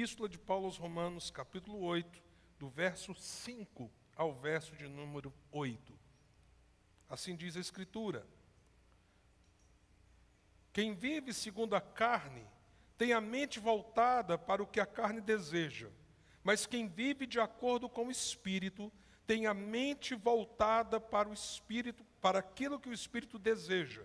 Epístola de Paulo aos Romanos, capítulo 8, do verso 5 ao verso de número 8. Assim diz a Escritura: quem vive segundo a carne tem a mente voltada para o que a carne deseja, mas quem vive de acordo com o Espírito tem a mente voltada para o Espírito, para aquilo que o Espírito deseja.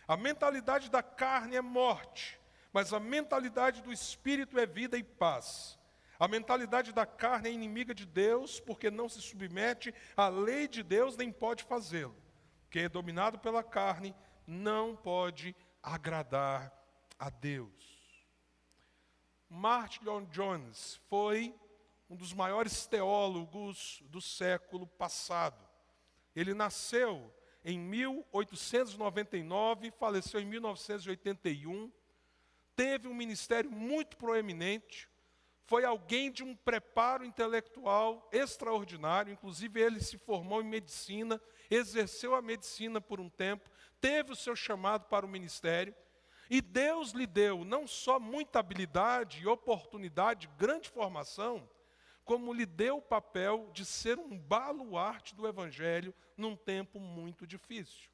A mentalidade da carne é morte, mas a mentalidade do Espírito é vida e paz. A mentalidade da carne é inimiga de Deus, porque não se submete à lei de Deus, nem pode fazê-lo. Quem é dominado pela carne não pode agradar a Deus. Martin Lloyd-Jones foi um dos maiores teólogos do século passado. Ele nasceu em 1899 e faleceu em 1981. Teve um ministério muito proeminente, foi alguém de um preparo intelectual extraordinário, inclusive ele se formou em medicina, exerceu a medicina por um tempo, teve o seu chamado para o ministério, e Deus lhe deu não só muita habilidade e oportunidade, grande formação, como lhe deu o papel de ser um baluarte do Evangelho num tempo muito difícil.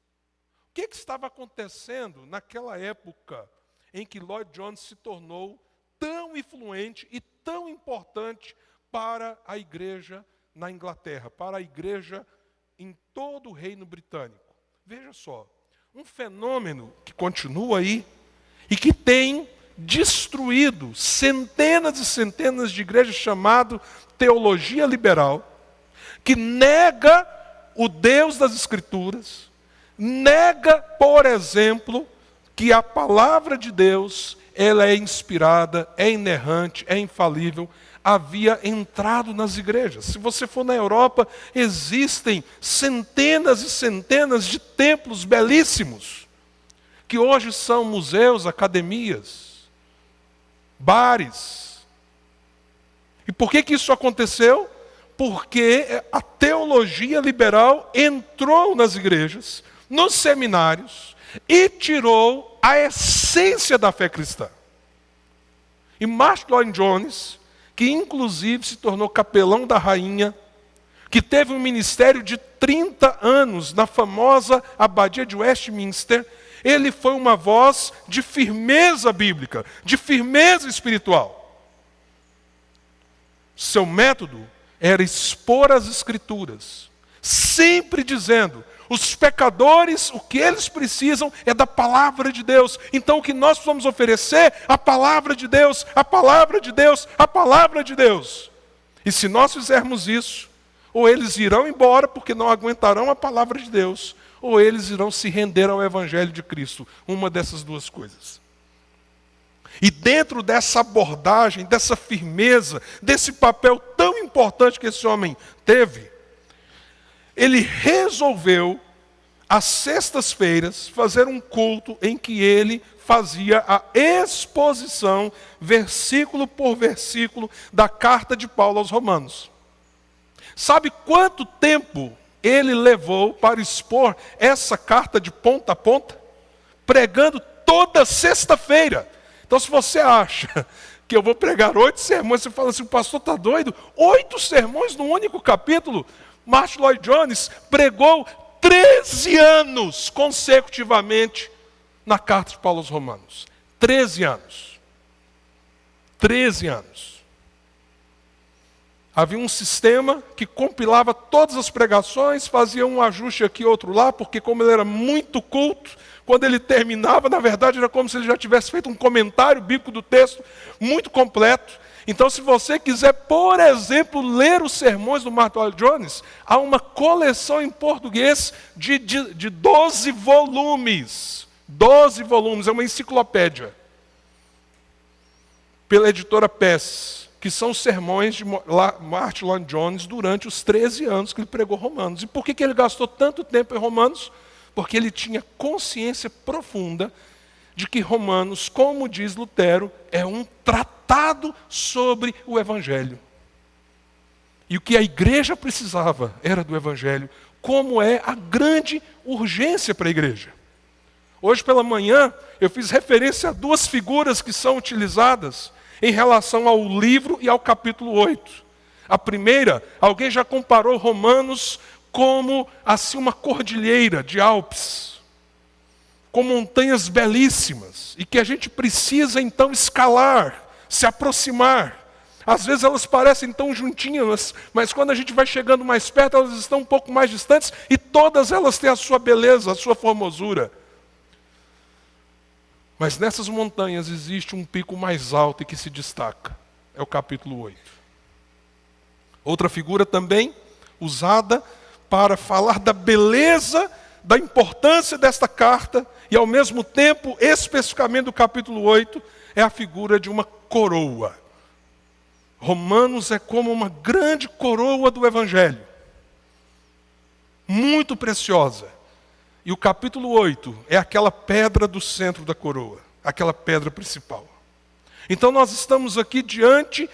O que estava acontecendo naquela época em que Lloyd-Jones se tornou tão influente e tão importante para a igreja na Inglaterra, para a igreja em todo o reino britânico? Veja só, um fenômeno que continua aí e que tem destruído centenas e centenas de igrejas, chamado teologia liberal, que nega o Deus das Escrituras, nega, por exemplo, que a palavra de Deus, ela é inspirada, é inerrante, é infalível, havia entrado nas igrejas. Se você for na Europa, existem centenas e centenas de templos belíssimos, que hoje são museus, academias, bares. E por que isso aconteceu? Porque a teologia liberal entrou nas igrejas, nos seminários, e tirou a essência da fé cristã. E Martin Lloyd-Jones, que inclusive se tornou capelão da rainha, que teve um ministério de 30 anos na famosa abadia de Westminster, ele foi uma voz de firmeza bíblica, de firmeza espiritual. Seu método era expor as Escrituras, sempre dizendo: os pecadores, o que eles precisam é da palavra de Deus. Então o que nós vamos oferecer? A palavra de Deus, a palavra de Deus, a palavra de Deus. E se nós fizermos isso, ou eles irão embora porque não aguentarão a palavra de Deus, ou eles irão se render ao Evangelho de Cristo. Uma dessas duas coisas. E dentro dessa abordagem, dessa firmeza, desse papel tão importante que esse homem teve, ele resolveu, às sextas-feiras, fazer um culto em que ele fazia a exposição, versículo por versículo, da carta de Paulo aos Romanos. Sabe quanto tempo ele levou para expor essa carta de ponta a ponta? Pregando toda sexta-feira. Então, se você acha que eu vou pregar 8 sermões, você fala assim: o pastor está doido? 8 sermões num único capítulo? Martin Lloyd-Jones pregou 13 anos consecutivamente na carta de Paulo aos Romanos. 13 anos. 13 anos. Havia um sistema que compilava todas as pregações, fazia um ajuste aqui, outro lá, porque como ele era muito culto, quando ele terminava, na verdade, era como se ele já tivesse feito um comentário bíblico do texto muito completo. Então, se você quiser, por exemplo, ler os sermões do Martin Lloyd-Jones, há uma coleção em português de 12 volumes. 12 volumes, é uma enciclopédia. Pela editora PES, que são os sermões de Martin Lloyd-Jones durante os 13 anos que ele pregou Romanos. E por que ele gastou tanto tempo em Romanos? Porque ele tinha consciência profunda de que Romanos, como diz Lutero, é um tratado sobre o Evangelho. E o que a igreja precisava era do Evangelho, como é a grande urgência para a igreja. Hoje pela manhã eu fiz referência a 2 figuras que são utilizadas em relação ao livro e ao capítulo 8. A primeira, alguém já comparou Romanos como assim uma cordilheira de Alpes, com montanhas belíssimas, e que a gente precisa então escalar, se aproximar. Às vezes elas parecem tão juntinhas, mas quando a gente vai chegando mais perto, elas estão um pouco mais distantes, e todas elas têm a sua beleza, a sua formosura. Mas nessas montanhas existe um pico mais alto e que se destaca. É o capítulo 8. Outra figura também usada para falar da beleza, da importância desta carta, e ao mesmo tempo, especificamente do capítulo 8, é a figura de uma coroa. Romanos é como uma grande coroa do Evangelho, muito preciosa. E o capítulo 8 é aquela pedra do centro da coroa, aquela pedra principal. Então nós estamos aqui diante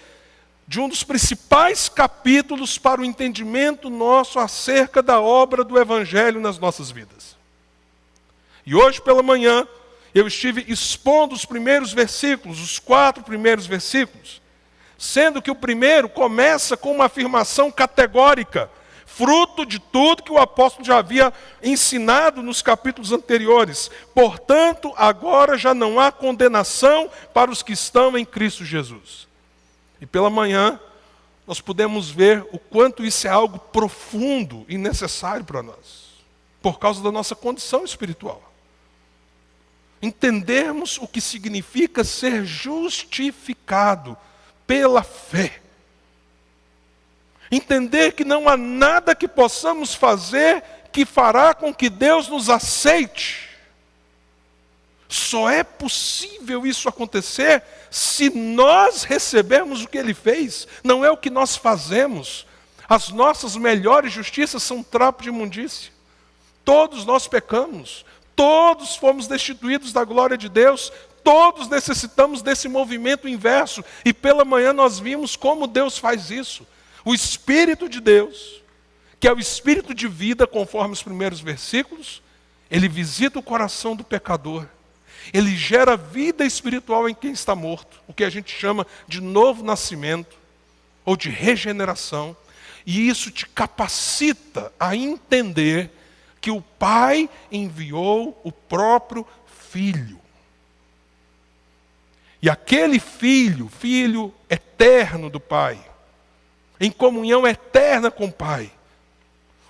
de um dos principais capítulos para o entendimento nosso acerca da obra do Evangelho nas nossas vidas. E hoje pela manhã eu estive expondo os primeiros versículos, os 4 primeiros versículos, sendo que o primeiro começa com uma afirmação categórica, fruto de tudo que o apóstolo já havia ensinado nos capítulos anteriores. Portanto, agora já não há condenação para os que estão em Cristo Jesus. E pela manhã, nós podemos ver o quanto isso é algo profundo e necessário para nós, por causa da nossa condição espiritual. Entendermos o que significa ser justificado pela fé. Entender que não há nada que possamos fazer que fará com que Deus nos aceite. Só é possível isso acontecer se nós recebermos o que Ele fez. Não é o que nós fazemos. As nossas melhores justiças são trapo de imundícia. Todos nós pecamos. Todos fomos destituídos da glória de Deus. Todos necessitamos desse movimento inverso. E pela manhã nós vimos como Deus faz isso. O Espírito de Deus, que é o Espírito de vida, conforme os primeiros versículos, ele visita o coração do pecador. Ele gera vida espiritual em quem está morto, o que a gente chama de novo nascimento, ou de regeneração. E isso te capacita a entender que o Pai enviou o próprio Filho. E aquele Filho, Filho eterno do Pai, em comunhão eterna com o Pai.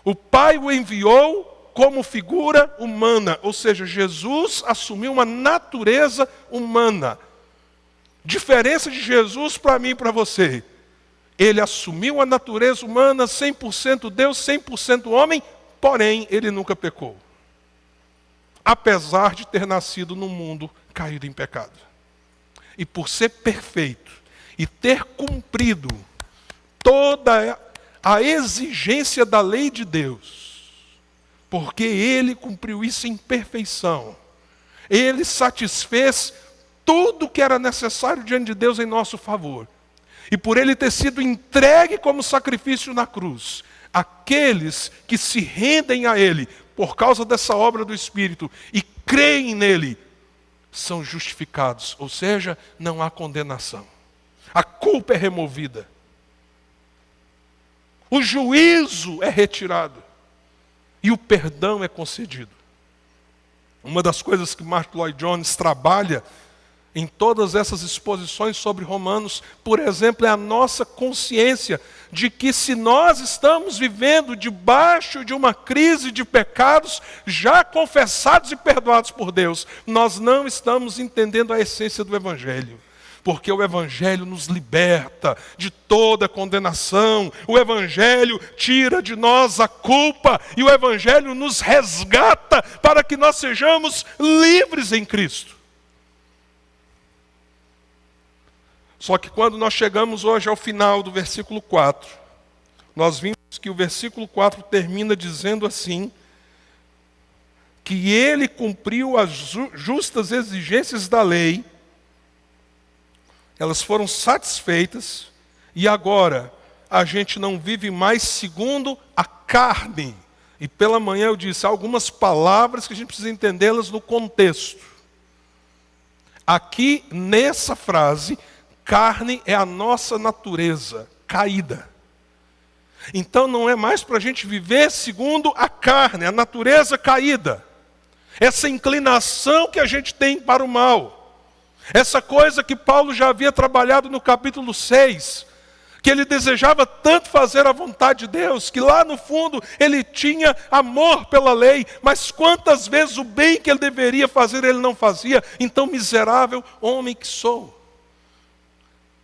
O Pai o enviou como figura humana, ou seja, Jesus assumiu uma natureza humana. Diferença de Jesus para mim e para você. Ele assumiu a natureza humana, 100% Deus, 100% homem, porém ele nunca pecou. Apesar de ter nascido num mundo caído em pecado. E por ser perfeito e ter cumprido toda a exigência da lei de Deus, porque Ele cumpriu isso em perfeição. Ele satisfez tudo que era necessário diante de Deus em nosso favor. E por Ele ter sido entregue como sacrifício na cruz, aqueles que se rendem a Ele, por causa dessa obra do Espírito, e creem nele, são justificados. Ou seja, não há condenação. A culpa é removida. O juízo é retirado. E o perdão é concedido. Uma das coisas que Mark Lloyd Jones trabalha em todas essas exposições sobre Romanos, por exemplo, é a nossa consciência de que se nós estamos vivendo debaixo de uma crise de pecados já confessados e perdoados por Deus, nós não estamos entendendo a essência do Evangelho. Porque o Evangelho nos liberta de toda condenação. O Evangelho tira de nós a culpa. E o Evangelho nos resgata para que nós sejamos livres em Cristo. Só que quando nós chegamos hoje ao final do versículo 4, nós vimos que o versículo 4 termina dizendo assim, que ele cumpriu as justas exigências da lei, elas foram satisfeitas, e agora a gente não vive mais segundo a carne. E pela manhã eu disse algumas palavras que a gente precisa entendê-las no contexto. Aqui nessa frase, carne é a nossa natureza caída. Então não é mais para a gente viver segundo a carne, a natureza caída. Essa inclinação que a gente tem para o mal. Essa coisa que Paulo já havia trabalhado no capítulo 6, que ele desejava tanto fazer a vontade de Deus, que lá no fundo ele tinha amor pela lei, mas quantas vezes o bem que ele deveria fazer ele não fazia. Então, miserável homem que sou,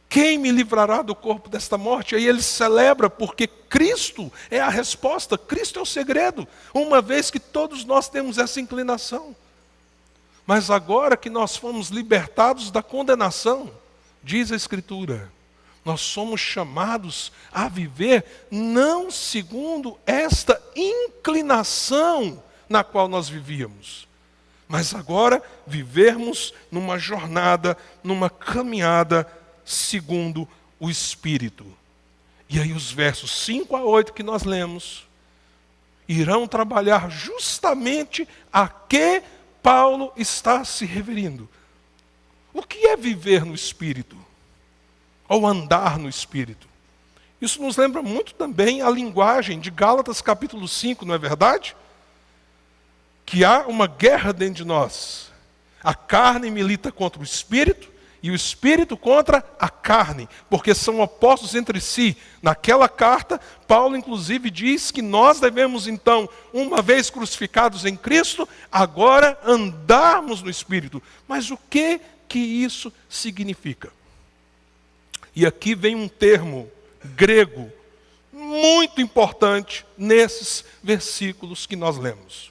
quem me livrará do corpo desta morte? Aí ele celebra, porque Cristo é a resposta, Cristo é o segredo, uma vez que todos nós temos essa inclinação. Mas agora que nós fomos libertados da condenação, diz a Escritura, nós somos chamados a viver não segundo esta inclinação na qual nós vivíamos, mas agora vivermos numa jornada, numa caminhada segundo o Espírito. E aí os versos 5 a 8 que nós lemos, irão trabalhar justamente a que Paulo está se referindo. O que é viver no Espírito? Ou andar no Espírito? Isso nos lembra muito também a linguagem de Gálatas capítulo 5, não é verdade? Que há uma guerra dentro de nós. A carne milita contra o Espírito e o Espírito contra a carne, porque são opostos entre si. Naquela carta, Paulo inclusive diz que nós devemos então, uma vez crucificados em Cristo, agora andarmos no Espírito. Mas o que isso significa? E aqui vem um termo grego muito importante nesses versículos que nós lemos.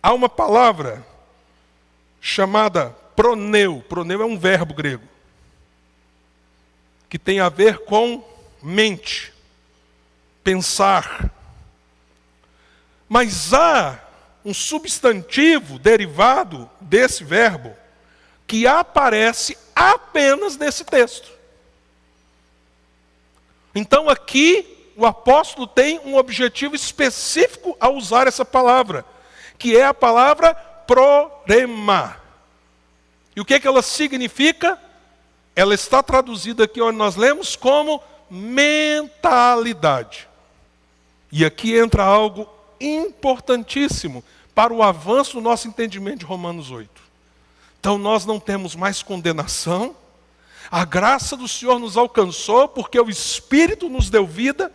Há uma palavra chamada proneu. Proneu é um verbo grego que tem a ver com mente, pensar. Mas há um substantivo derivado desse verbo que aparece apenas nesse texto. Então aqui o apóstolo tem um objetivo específico ao usar essa palavra, que é a palavra prorema. E o que ela significa? Ela está traduzida aqui, onde nós lemos, como mentalidade. E aqui entra algo importantíssimo para o avanço do nosso entendimento de Romanos 8. Então nós não temos mais condenação, a graça do Senhor nos alcançou, porque o Espírito nos deu vida.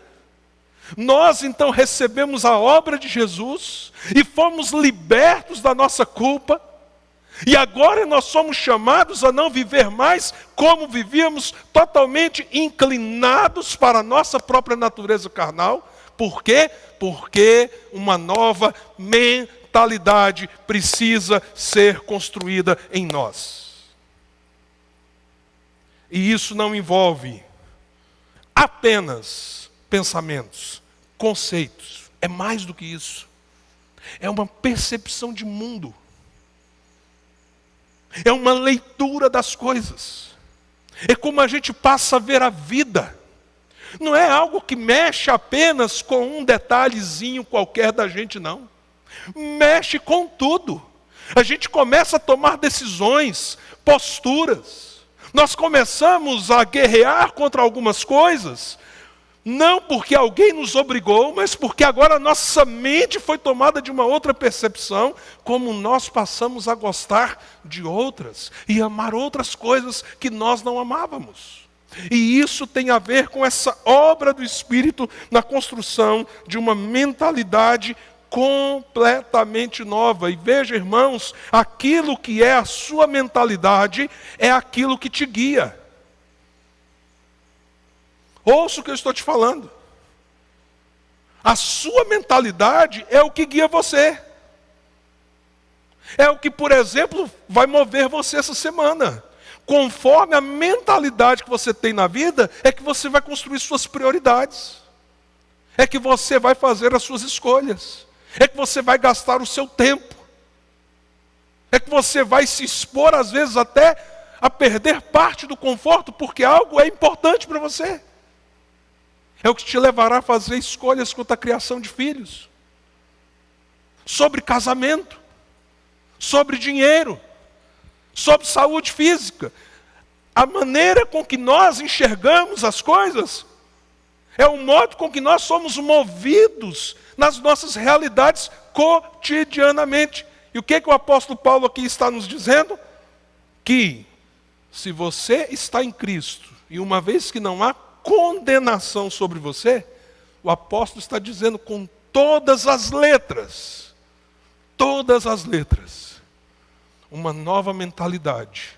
Nós então recebemos a obra de Jesus e fomos libertos da nossa culpa. E agora nós somos chamados a não viver mais como vivíamos, totalmente inclinados para a nossa própria natureza carnal. Por quê? Porque uma nova mentalidade precisa ser construída em nós. E isso não envolve apenas pensamentos, conceitos. É mais do que isso. É uma percepção de mundo. É uma leitura das coisas. É como a gente passa a ver a vida. Não é algo que mexe apenas com um detalhezinho qualquer da gente, não. Mexe com tudo. A gente começa a tomar decisões, posturas. Nós começamos a guerrear contra algumas coisas, não porque alguém nos obrigou, mas porque agora nossa mente foi tomada de uma outra percepção, como nós passamos a gostar de outras e amar outras coisas que nós não amávamos. E isso tem a ver com essa obra do Espírito na construção de uma mentalidade completamente nova. E veja, irmãos, aquilo que é a sua mentalidade é aquilo que te guia. Ouça o que eu estou te falando. A sua mentalidade é o que guia você. É o que, por exemplo, vai mover você essa semana. Conforme a mentalidade que você tem na vida, é que você vai construir suas prioridades. É que você vai fazer as suas escolhas. É que você vai gastar o seu tempo. É que você vai se expor, às vezes, até a perder parte do conforto, porque algo é importante para você. É o que te levará a fazer escolhas quanto à criação de filhos. Sobre casamento. Sobre dinheiro. Sobre saúde física. a maneira com que nós enxergamos as coisas, é o modo com que nós somos movidos nas nossas realidades cotidianamente. E o que o apóstolo Paulo aqui está nos dizendo? Que se você está em Cristo, e uma vez que não há condenação sobre você, o apóstolo está dizendo com todas as letras, uma nova mentalidade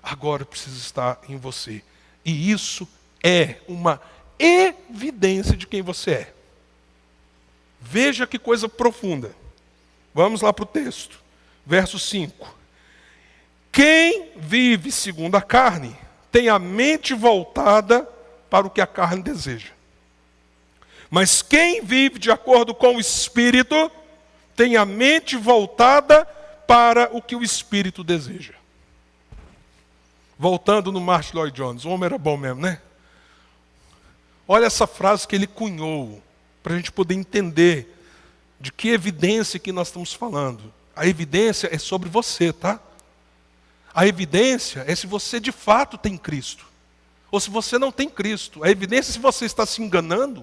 agora precisa estar em você. E isso é uma evidência de quem você é. Veja que coisa profunda. Vamos lá para o texto. Verso 5. Quem vive segundo a carne tem a mente voltada para o que a carne deseja. Mas quem vive de acordo com o Espírito tem a mente voltada para o que o Espírito deseja. Voltando no Martin Lloyd Jones, o homem era bom mesmo, né? Olha essa frase que ele cunhou, para a gente poder entender de que evidência que nós estamos falando. A evidência é sobre você, tá? A evidência é se você de fato tem Cristo, ou se você não tem Cristo. A evidência é se você está se enganando,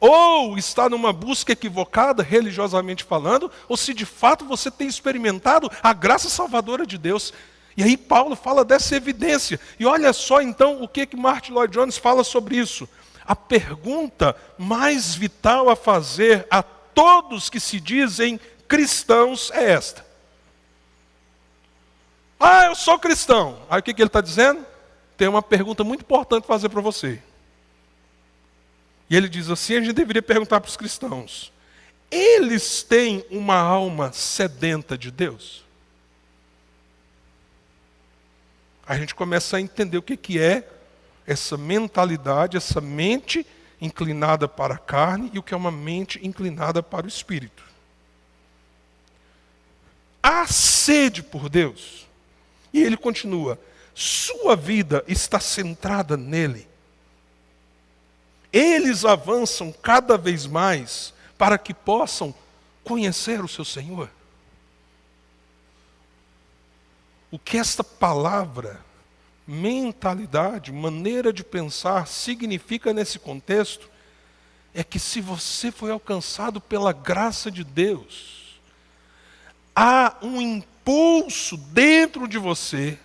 ou está numa busca equivocada, religiosamente falando, ou se de fato você tem experimentado a graça salvadora de Deus. E aí Paulo fala dessa evidência. E olha só então o que Martin Lloyd Jones fala sobre isso. A pergunta mais vital a fazer a todos que se dizem cristãos é esta. Eu sou cristão. Aí o que ele está dizendo? Tem uma pergunta muito importante para fazer para você. E ele diz assim, a gente deveria perguntar para os cristãos: eles têm uma alma sedenta de Deus? A gente começa a entender o que é essa mentalidade, essa mente inclinada para a carne e o que é uma mente inclinada para o Espírito. Há sede por Deus. E ele continua, sua vida está centrada nele. Eles avançam cada vez mais para que possam conhecer o seu Senhor. O que esta palavra, mentalidade, maneira de pensar, significa nesse contexto, é que se você foi alcançado pela graça de Deus, há um impulso dentro de você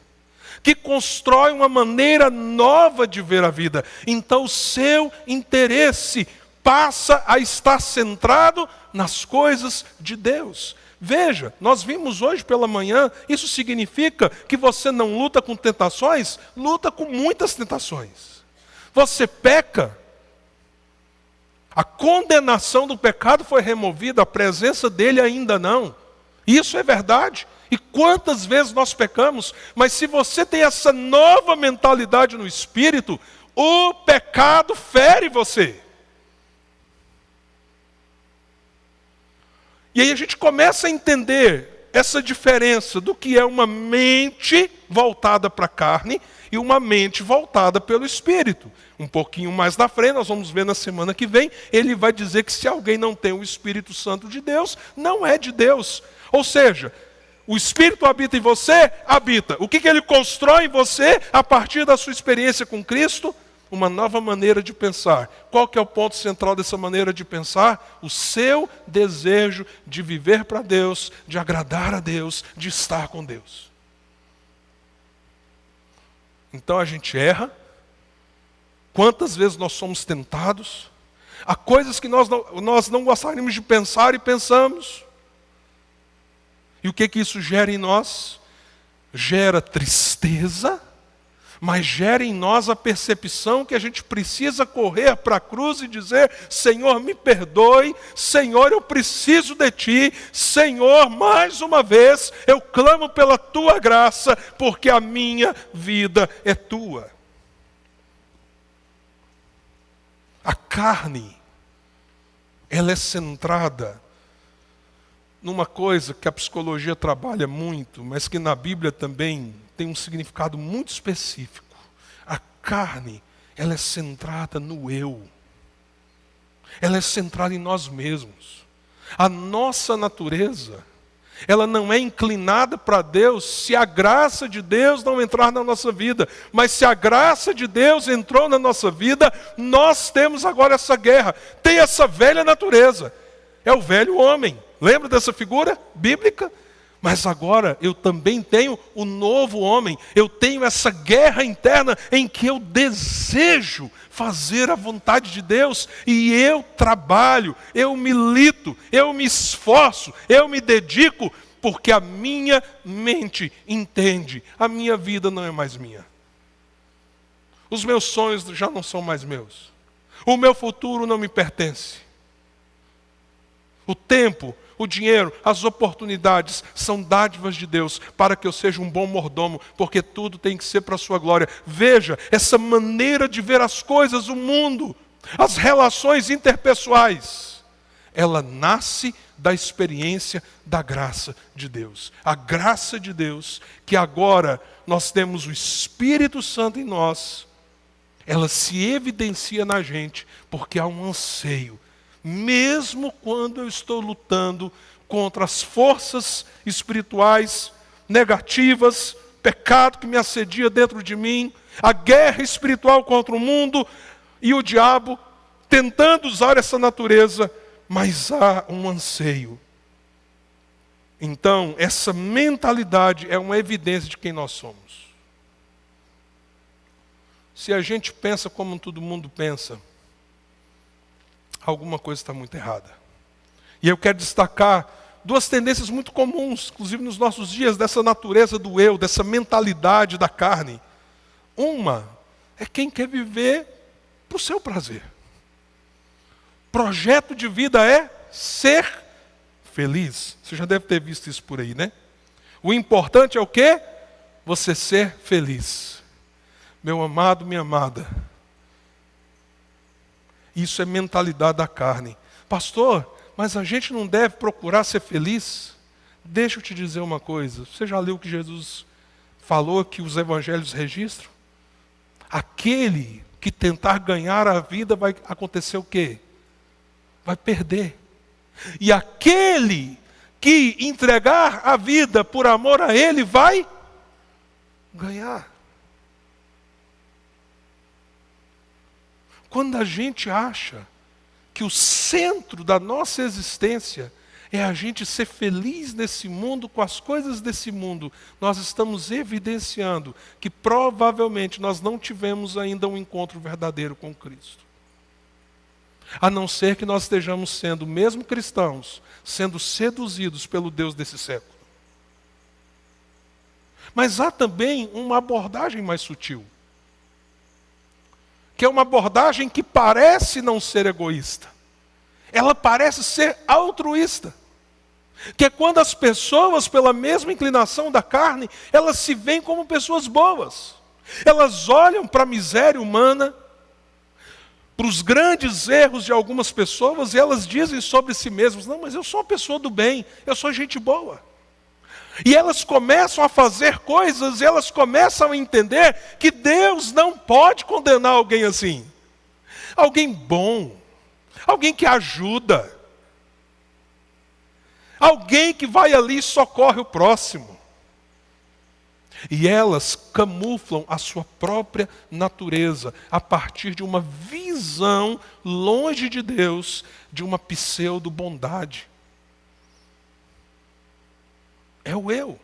que constrói uma maneira nova de ver a vida. Então o seu interesse passa a estar centrado nas coisas de Deus. Veja, nós vimos hoje pela manhã, isso significa que você não luta com tentações? Luta com muitas tentações. Você peca, a condenação do pecado foi removida, a presença dele ainda não. Isso é verdade. E quantas vezes nós pecamos, mas se você tem essa nova mentalidade no Espírito, o pecado fere você. E aí a gente começa a entender essa diferença do que é uma mente voltada para a carne e uma mente voltada pelo Espírito. Um pouquinho mais na frente, nós vamos ver na semana que vem, ele vai dizer que se alguém não tem o Espírito Santo de Deus, não é de Deus. Ou seja, o Espírito habita em você, habita. O que ele constrói em você a partir da sua experiência com Cristo? Uma nova maneira de pensar. Qual que é o ponto central dessa maneira de pensar? O seu desejo de viver para Deus, de agradar a Deus, de estar com Deus. Então a gente erra. Quantas vezes nós somos tentados? Há coisas que nós não gostaríamos de pensar e pensamos. E o que isso gera em nós? Gera tristeza, mas gera em nós a percepção que a gente precisa correr para a cruz e dizer: Senhor, me perdoe, Senhor, eu preciso de Ti, Senhor, mais uma vez, eu clamo pela Tua graça, porque a minha vida é Tua. A carne, ela é centrada numa coisa que a psicologia trabalha muito, mas que na Bíblia também tem um significado muito específico. A carne, ela é centrada no eu. Ela é centrada em nós mesmos. A nossa natureza ela não é inclinada para Deus se a graça de Deus não entrar na nossa vida. Mas se a graça de Deus entrou na nossa vida, nós temos agora essa guerra. Tem essa velha natureza, é o velho homem. Lembra dessa figura bíblica? Mas agora eu também tenho o novo homem. Eu tenho essa guerra interna em que eu desejo fazer a vontade de Deus. E eu trabalho, eu milito, eu me esforço, eu me dedico, porque a minha mente entende, a minha vida não é mais minha. Os meus sonhos já não são mais meus. O meu futuro não me pertence. O tempo, o dinheiro, as oportunidades são dádivas de Deus para que eu seja um bom mordomo, porque tudo tem que ser para a sua glória. Veja, essa maneira de ver as coisas, o mundo, as relações interpessoais, ela nasce da experiência da graça de Deus. A graça de Deus, que agora nós temos o Espírito Santo em nós, ela se evidencia na gente, porque há um anseio. Mesmo quando eu estou lutando contra as forças espirituais negativas, pecado que me assedia dentro de mim, a guerra espiritual contra o mundo e o diabo, tentando usar essa natureza, mas há um anseio. Então, essa mentalidade é uma evidência de quem nós somos. Se a gente pensa como todo mundo pensa, alguma coisa está muito errada. E eu quero destacar duas tendências muito comuns, inclusive nos nossos dias, dessa natureza do eu, dessa mentalidade da carne. Uma é quem quer viver para o seu prazer. Projeto de vida é ser feliz. Você já deve ter visto isso por aí, né? O importante é o quê? Você ser feliz. Meu amado, minha amada, isso é mentalidade da carne. Pastor, mas a gente não deve procurar ser feliz? Deixa eu te dizer uma coisa. Você já leu o que Jesus falou, que os evangelhos registram? Aquele que tentar ganhar a vida vai acontecer o quê? Vai perder. E aquele que entregar a vida por amor a Ele vai ganhar. Quando a gente acha que o centro da nossa existência é a gente ser feliz nesse mundo, com as coisas desse mundo, nós estamos evidenciando que provavelmente nós não tivemos ainda um encontro verdadeiro com Cristo. A não ser que nós estejamos sendo, mesmo cristãos, sendo seduzidos pelo Deus desse século. Mas há também uma abordagem mais sutil, que é uma abordagem que parece não ser egoísta. Ela parece ser altruísta. Que é quando as pessoas, pela mesma inclinação da carne, elas se veem como pessoas boas. Elas olham para a miséria humana, para os grandes erros de algumas pessoas, e elas dizem sobre si mesmas: não, mas eu sou uma pessoa do bem, eu sou gente boa. E elas começam a fazer coisas, e elas começam a entender que Deus não pode condenar alguém assim. Alguém bom, alguém que ajuda, alguém que vai ali e socorre o próximo. E elas camuflam a sua própria natureza a partir de uma visão longe de Deus, de uma pseudo-bondade. É o eu.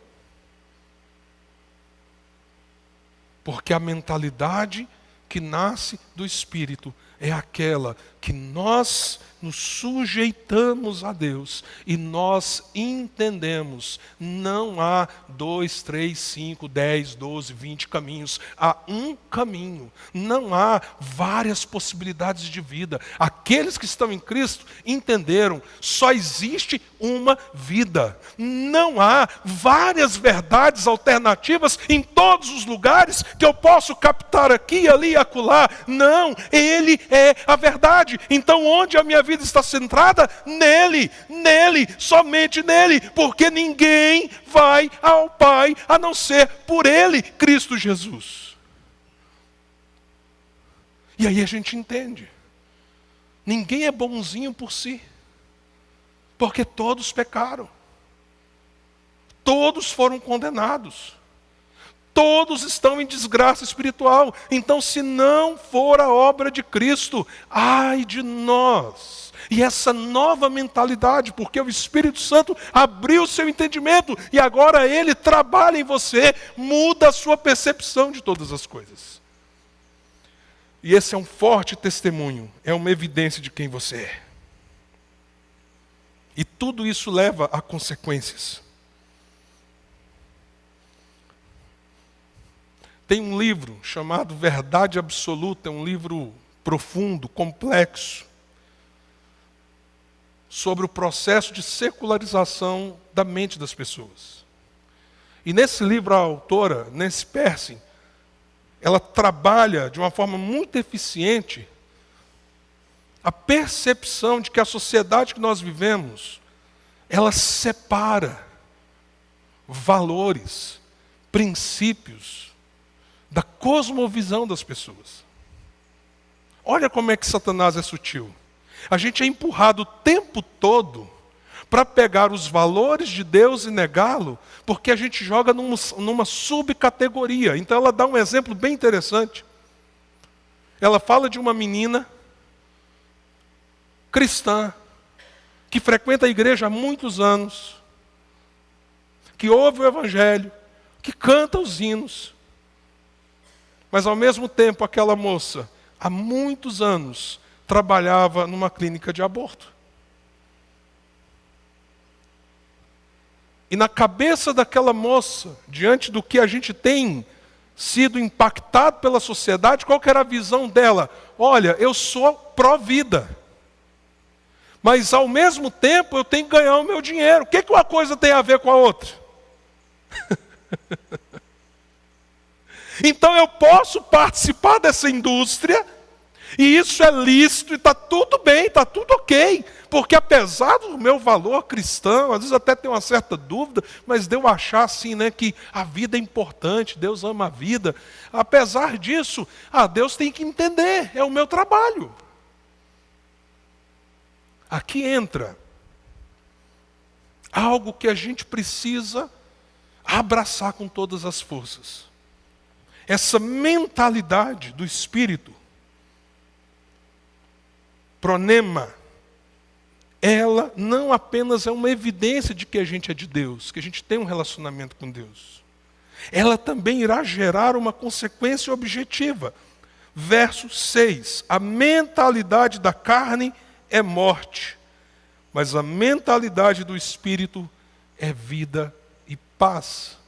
Porque a mentalidade que nasce do Espírito é aquela que nós nos sujeitamos a Deus e nós entendemos. Não há 2, 3, 5, 10, 12, 20 caminhos. Há um caminho. Não há várias possibilidades de vida. Aqueles que estão em Cristo entenderam. Só existe uma vida. Não há várias verdades alternativas em todos os lugares que eu posso captar aqui, ali e acolá. Não, Ele é a verdade. Então onde a minha vida está centrada? Nele, somente nele, porque ninguém vai ao Pai a não ser por Ele, Cristo Jesus. E aí a gente entende. Ninguém é bonzinho por si, porque todos pecaram. Todos foram condenados. Todos estão em desgraça espiritual. Então, se não for a obra de Cristo, ai de nós. E essa nova mentalidade, porque o Espírito Santo abriu o seu entendimento e agora ele trabalha em você, muda a sua percepção de todas as coisas. E esse é um forte testemunho, é uma evidência de quem você é. E tudo isso leva a consequências. Tem um livro chamado Verdade Absoluta, é um livro profundo, complexo, sobre o processo de secularização da mente das pessoas. E nesse livro a autora, Nancy Pearcey, ela trabalha de uma forma muito eficiente a percepção de que a sociedade que nós vivemos, ela separa valores, princípios, da cosmovisão das pessoas. Olha como é que Satanás é sutil. A gente é empurrado o tempo todo para pegar os valores de Deus e negá-lo, porque a gente joga numa subcategoria. Então ela dá um exemplo bem interessante. Ela fala de uma menina cristã, que frequenta a igreja há muitos anos, que ouve o evangelho, que canta os hinos, mas ao mesmo tempo aquela moça, há muitos anos, trabalhava numa clínica de aborto. E na cabeça daquela moça, diante do que a gente tem sido impactado pela sociedade, qual que era a visão dela? Olha, eu sou pró-vida, mas ao mesmo tempo eu tenho que ganhar o meu dinheiro. O que uma coisa tem a ver com a outra? Então eu posso participar dessa indústria, e isso é lícito, e está tudo bem, está tudo ok, porque apesar do meu valor cristão, às vezes até tenho uma certa dúvida, mas de eu achar assim, né, que a vida é importante, Deus ama a vida, apesar disso, Deus tem que entender, é o meu trabalho. Aqui entra algo que a gente precisa abraçar com todas as forças. Essa mentalidade do Espírito, pronema, ela não apenas é uma evidência de que a gente é de Deus, que a gente tem um relacionamento com Deus. Ela também irá gerar uma consequência objetiva. Verso 6, a mentalidade da carne é morte, mas a mentalidade do Espírito é vida e paz.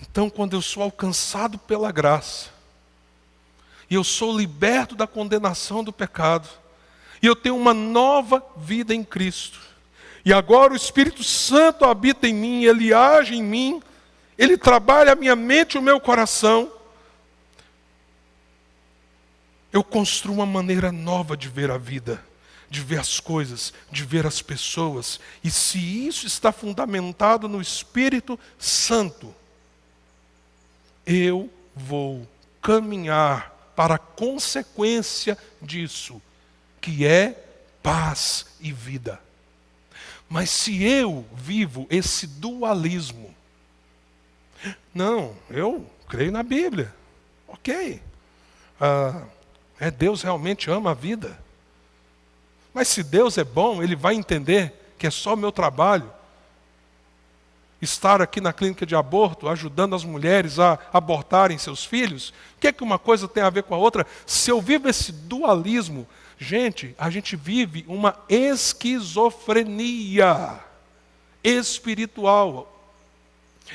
Então, quando eu sou alcançado pela graça, e eu sou liberto da condenação do pecado, e eu tenho uma nova vida em Cristo, e agora o Espírito Santo habita em mim, ele age em mim, ele trabalha a minha mente e o meu coração, eu construo uma maneira nova de ver a vida, de ver as coisas, de ver as pessoas, e se isso está fundamentado no Espírito Santo, eu vou caminhar para a consequência disso, que é paz e vida. Mas se eu vivo esse dualismo, não, eu creio na Bíblia, ok, Deus realmente ama a vida, mas se Deus é bom, Ele vai entender que é só meu trabalho estar aqui na clínica de aborto, ajudando as mulheres a abortarem seus filhos. O que é que uma coisa tem a ver com a outra? Se eu vivo esse dualismo, gente, a gente vive uma esquizofrenia espiritual,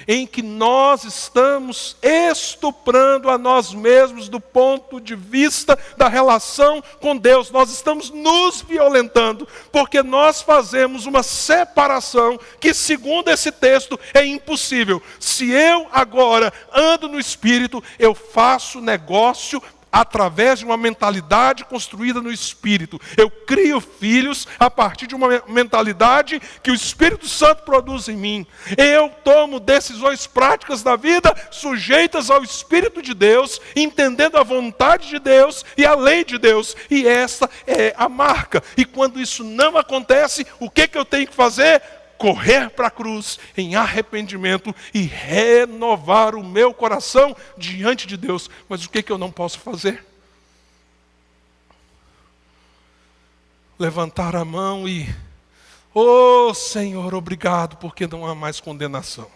em que nós estamos estuprando a nós mesmos do ponto de vista da relação com Deus. Nós estamos nos violentando, porque nós fazemos uma separação que, segundo esse texto, é impossível. Se eu agora ando no Espírito, eu faço negócio através de uma mentalidade construída no Espírito. Eu crio filhos a partir de uma mentalidade que o Espírito Santo produz em mim. Eu tomo decisões práticas da vida sujeitas ao Espírito de Deus, entendendo a vontade de Deus e a lei de Deus. E essa é a marca. E quando isso não acontece, o que eu tenho que fazer? correr para a cruz em arrependimento e renovar o meu coração diante de Deus. Mas o que eu não posso fazer? Levantar a mão e, Senhor, obrigado, porque não há mais condenação.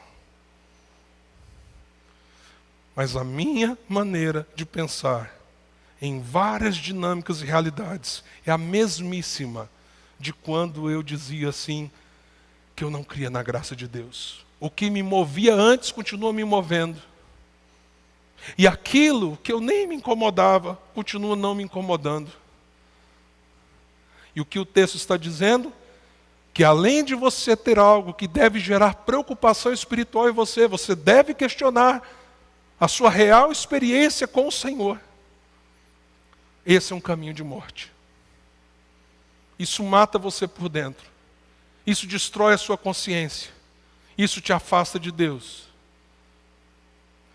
Mas a minha maneira de pensar em várias dinâmicas e realidades é a mesmíssima de quando eu dizia assim, que eu não cria na graça de Deus. O que me movia antes continua me movendo. E aquilo que eu nem me incomodava, continua não me incomodando. E o que o texto está dizendo? Que além de você ter algo que deve gerar preocupação espiritual em você, você deve questionar a sua real experiência com o Senhor. Esse é um caminho de morte. Isso mata você por dentro. Isso destrói a sua consciência. Isso te afasta de Deus.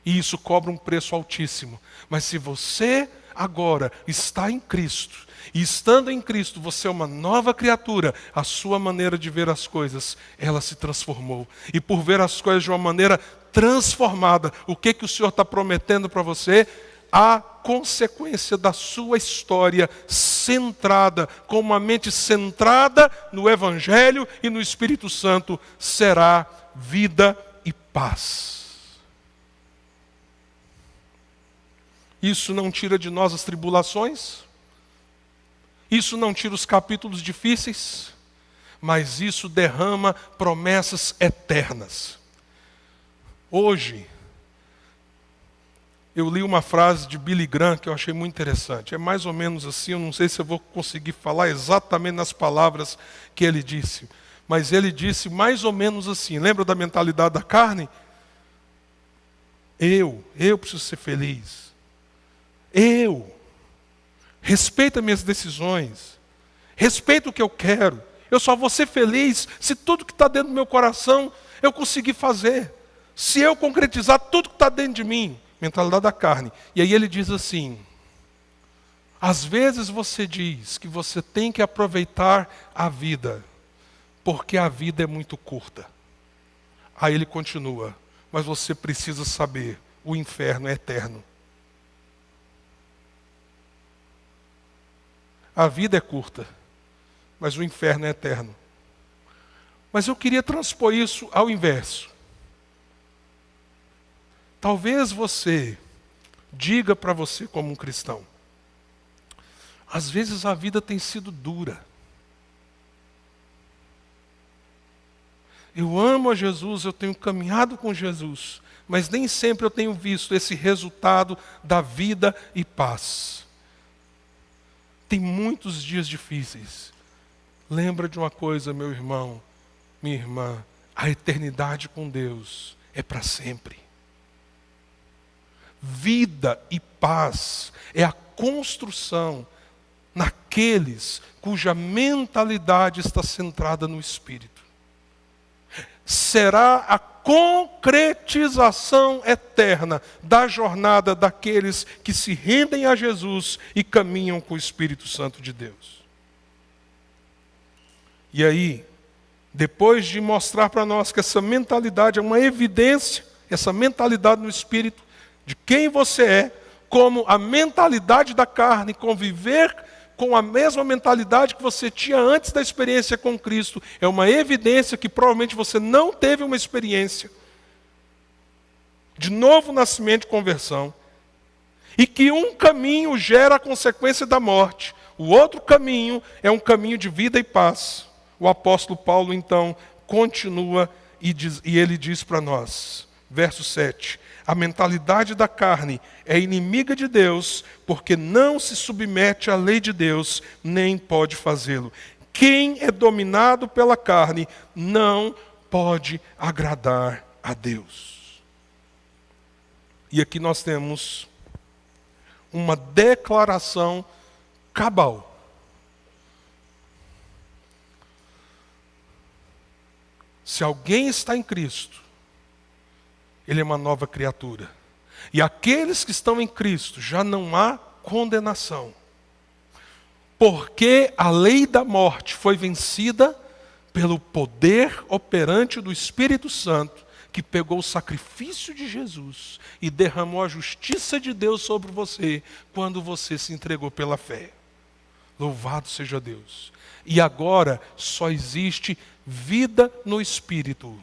E isso cobra um preço altíssimo. Mas se você agora está em Cristo, e estando em Cristo você é uma nova criatura, a sua maneira de ver as coisas, ela se transformou. E por ver as coisas de uma maneira transformada, o que o Senhor está prometendo para você? A consequência da sua história centrada, com uma mente centrada no Evangelho e no Espírito Santo, será vida e paz. Isso não tira de nós as tribulações, isso não tira os capítulos difíceis, mas isso derrama promessas eternas. Hoje, eu li uma frase de Billy Graham que eu achei muito interessante. É mais ou menos assim, eu não sei se eu vou conseguir falar exatamente nas palavras que ele disse. Mas ele disse mais ou menos assim, lembra da mentalidade da carne? Eu preciso ser feliz. Respeita minhas decisões. Respeita o que eu quero. Eu só vou ser feliz se tudo que está dentro do meu coração eu conseguir fazer. Se eu concretizar tudo que está dentro de mim. Mentalidade da carne. E aí ele diz assim, às vezes você diz que você tem que aproveitar a vida, porque a vida é muito curta. Aí ele continua, mas você precisa saber, o inferno é eterno. A vida é curta, mas o inferno é eterno. Mas eu queria transpor isso ao inverso. Talvez você diga para você como um cristão, às vezes a vida tem sido dura. Eu amo a Jesus, eu tenho caminhado com Jesus, mas nem sempre eu tenho visto esse resultado da vida e paz. Tem muitos dias difíceis. Lembra de uma coisa, meu irmão, minha irmã, a eternidade com Deus é para sempre. Vida e paz é a construção naqueles cuja mentalidade está centrada no Espírito. Será a concretização eterna da jornada daqueles que se rendem a Jesus e caminham com o Espírito Santo de Deus. E aí, depois de mostrar para nós que essa mentalidade é uma evidência, essa mentalidade no Espírito, de quem você é, como a mentalidade da carne, conviver com a mesma mentalidade que você tinha antes da experiência com Cristo, é uma evidência que provavelmente você não teve uma experiência de novo nascimento e conversão, e que um caminho gera a consequência da morte, o outro caminho é um caminho de vida e paz. O apóstolo Paulo então continua e ele diz para nós, verso 7, a mentalidade da carne é inimiga de Deus, porque não se submete à lei de Deus, nem pode fazê-lo. Quem é dominado pela carne não pode agradar a Deus. E aqui nós temos uma declaração cabal. Se alguém está em Cristo, ele é uma nova criatura. E aqueles que estão em Cristo, já não há condenação. Porque a lei da morte foi vencida pelo poder operante do Espírito Santo, que pegou o sacrifício de Jesus e derramou a justiça de Deus sobre você, quando você se entregou pela fé. Louvado seja Deus. E agora só existe vida no Espírito.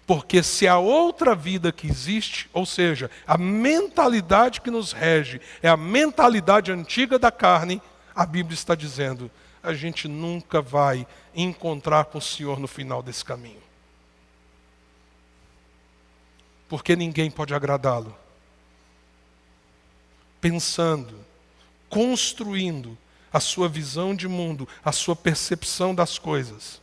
Porque se a outra vida que existe, ou seja, a mentalidade que nos rege, é a mentalidade antiga da carne, a Bíblia está dizendo, a gente nunca vai encontrar com o Senhor no final desse caminho. Porque ninguém pode agradá-lo. Pensando, construindo a sua visão de mundo, a sua percepção das coisas,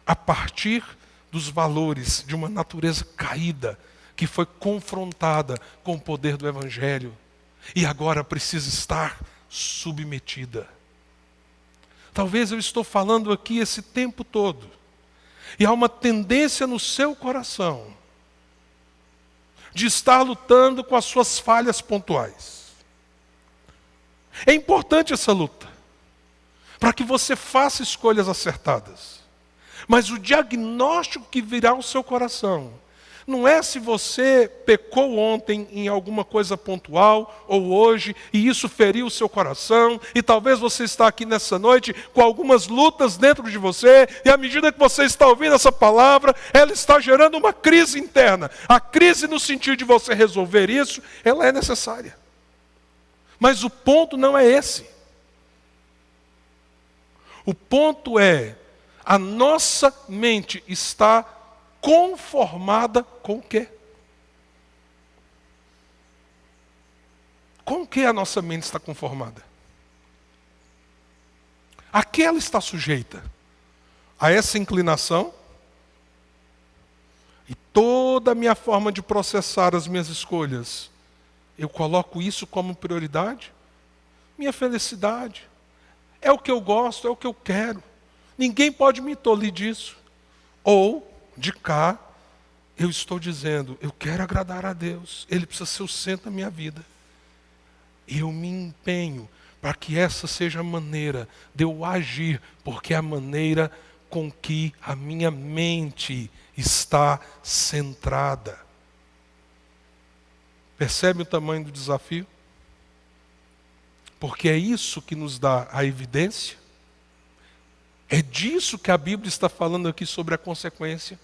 a partir dos valores de uma natureza caída, que foi confrontada com o poder do Evangelho, e agora precisa estar submetida. Talvez eu estou falando aqui esse tempo todo, e há uma tendência no seu coração, de estar lutando com as suas falhas pontuais. É importante essa luta, para que você faça escolhas acertadas. Mas o diagnóstico que virá ao seu coração não é se você pecou ontem em alguma coisa pontual ou hoje e isso feriu o seu coração e talvez você está aqui nessa noite com algumas lutas dentro de você e à medida que você está ouvindo essa palavra, ela está gerando uma crise interna. A crise no sentido de você resolver isso, ela é necessária. Mas o ponto não é esse. O ponto é, a nossa mente está conformada com o quê? Com o que a nossa mente está conformada? A que ela está sujeita? A essa inclinação? E toda a minha forma de processar as minhas escolhas, eu coloco isso como prioridade? Minha felicidade. É o que eu gosto, é o que eu quero. Ninguém pode me tolir disso. Ou, de cá, eu estou dizendo, eu quero agradar a Deus. Ele precisa ser o centro da minha vida. E eu me empenho para que essa seja a maneira de eu agir, porque é a maneira com que a minha mente está centrada. Percebe o tamanho do desafio? Porque é isso que nos dá a evidência. É disso que a Bíblia está falando aqui sobre a consequência.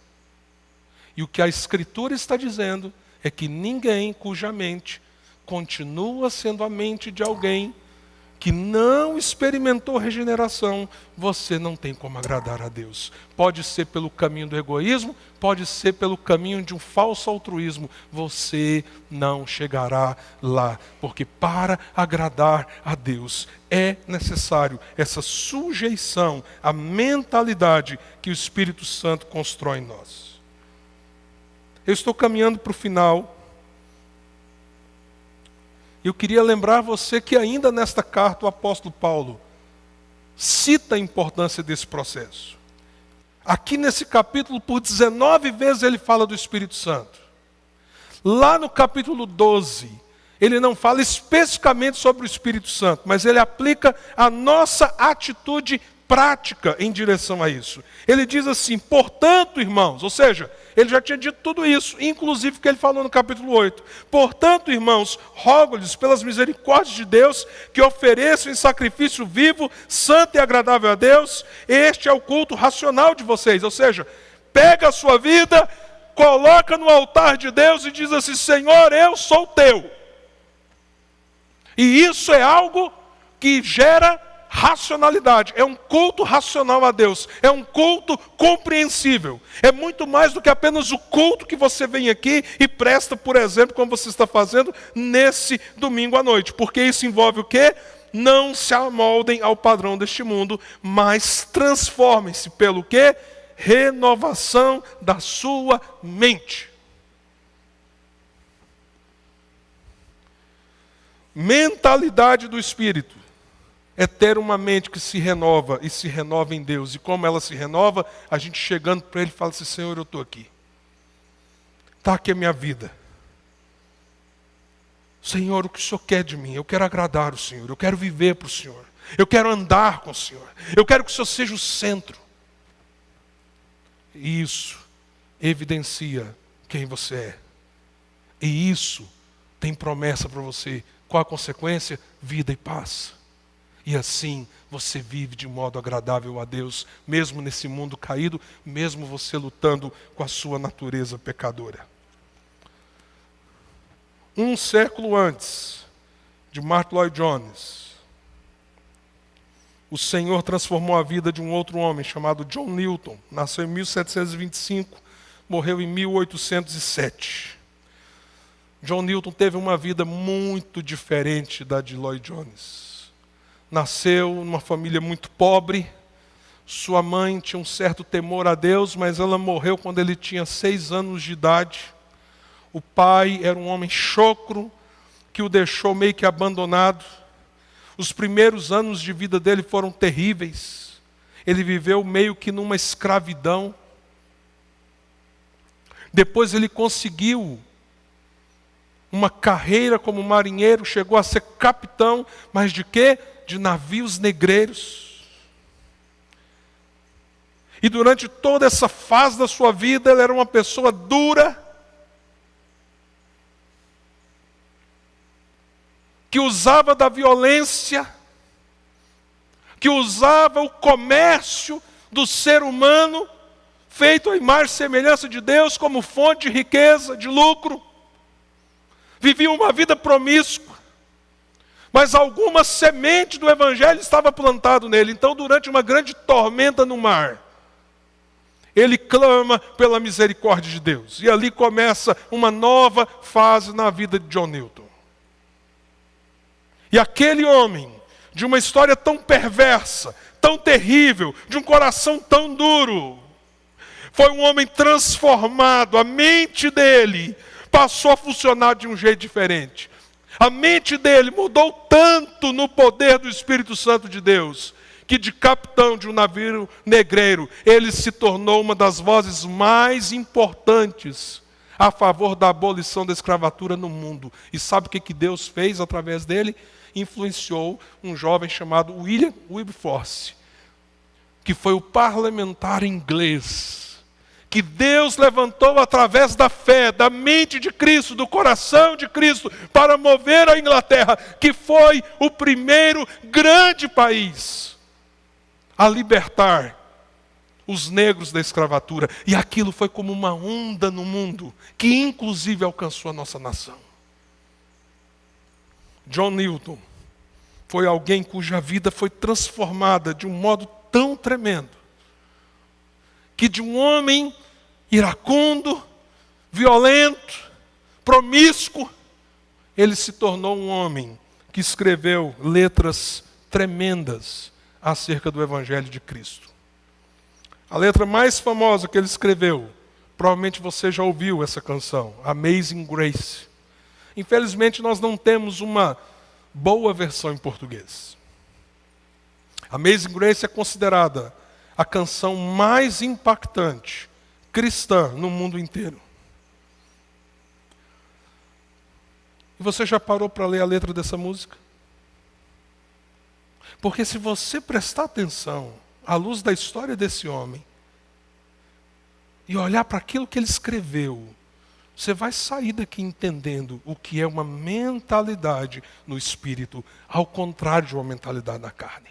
E o que a Escritura está dizendo é que ninguém cuja mente continua sendo a mente de alguém que não experimentou regeneração, você não tem como agradar a Deus. Pode ser pelo caminho do egoísmo, pode ser pelo caminho de um falso altruísmo. Você não chegará lá, porque para agradar a Deus é necessário essa sujeição à mentalidade que o Espírito Santo constrói em nós. Eu estou caminhando para o final. Eu queria lembrar você que ainda nesta carta o apóstolo Paulo cita a importância desse processo. Aqui nesse capítulo, por 19 vezes ele fala do Espírito Santo. Lá no capítulo 12, ele não fala especificamente sobre o Espírito Santo, mas ele aplica a nossa atitude prática em direção a isso. Ele diz assim, portanto, irmãos, ou seja, ele já tinha dito tudo isso, inclusive o que ele falou no capítulo 8. Portanto, irmãos, rogo-lhes pelas misericórdias de Deus que ofereçam em sacrifício vivo, santo e agradável a Deus. Este é o culto racional de vocês. Ou seja, pega a sua vida, coloca no altar de Deus e diz assim, Senhor, eu sou teu. E isso é algo que gera racionalidade, é um culto racional a Deus, é um culto compreensível, é muito mais do que apenas o culto que você vem aqui e presta, por exemplo, como você está fazendo nesse domingo à noite, porque isso envolve o quê? Não se amoldem ao padrão deste mundo, mas transformem-se pelo quê? Renovação da sua mente. Mentalidade do Espírito é ter uma mente que se renova e se renova em Deus. E como ela se renova, a gente chegando para Ele fala assim, Senhor, eu estou aqui. Está aqui a minha vida. Senhor, o que o Senhor quer de mim? Eu quero agradar o Senhor, eu quero viver para o Senhor, eu quero andar com o Senhor, eu quero que o Senhor seja o centro. E isso evidencia quem você é. E isso tem promessa para você. Qual a consequência? Vida e paz. E assim você vive de modo agradável a Deus, mesmo nesse mundo caído, mesmo você lutando com a sua natureza pecadora. Um século antes de Martyn Lloyd-Jones, o Senhor transformou a vida de um outro homem chamado John Newton. Nasceu em 1725, morreu em 1807. John Newton teve uma vida muito diferente da de Lloyd-Jones. Nasceu numa família muito pobre. Sua mãe tinha um certo temor a Deus, mas ela morreu quando ele tinha 6 anos de idade. O pai era um homem chocro, que o deixou meio que abandonado. Os primeiros anos de vida dele foram terríveis. Ele viveu meio que numa escravidão. Depois ele conseguiu uma carreira como marinheiro, chegou a ser capitão, mas de quê? De navios negreiros. E durante toda essa fase da sua vida, ele era uma pessoa dura, que usava da violência, que usava o comércio do ser humano, feito à imagem e semelhança de Deus, como fonte de riqueza, de lucro. Vivia uma vida promíscua, mas alguma semente do Evangelho estava plantado nele. Então, durante uma grande tormenta no mar, ele clama pela misericórdia de Deus. E ali começa uma nova fase na vida de John Newton. E aquele homem, de uma história tão perversa, tão terrível, de um coração tão duro, foi um homem transformado. A mente dele passou a funcionar de um jeito diferente. A mente dele mudou tanto no poder do Espírito Santo de Deus, que de capitão de um navio negreiro, ele se tornou uma das vozes mais importantes a favor da abolição da escravatura no mundo. E sabe o que Deus fez através dele? Influenciou um jovem chamado William Wilberforce, que foi o parlamentar inglês, que Deus levantou através da fé, da mente de Cristo, do coração de Cristo, para mover a Inglaterra, que foi o primeiro grande país a libertar os negros da escravatura. E aquilo foi como uma onda no mundo, que inclusive alcançou a nossa nação. John Newton foi alguém cuja vida foi transformada de um modo tão tremendo, que de um homem iracundo, violento, promíscuo, ele se tornou um homem que escreveu letras tremendas acerca do Evangelho de Cristo. A letra mais famosa que ele escreveu, provavelmente você já ouviu essa canção, Amazing Grace. Infelizmente nós não temos uma boa versão em português. Amazing Grace é considerada a canção mais impactante cristã no mundo inteiro. E você já parou para ler a letra dessa música? Porque se você prestar atenção à luz da história desse homem e olhar para aquilo que ele escreveu, você vai sair daqui entendendo o que é uma mentalidade no espírito, ao contrário de uma mentalidade na carne.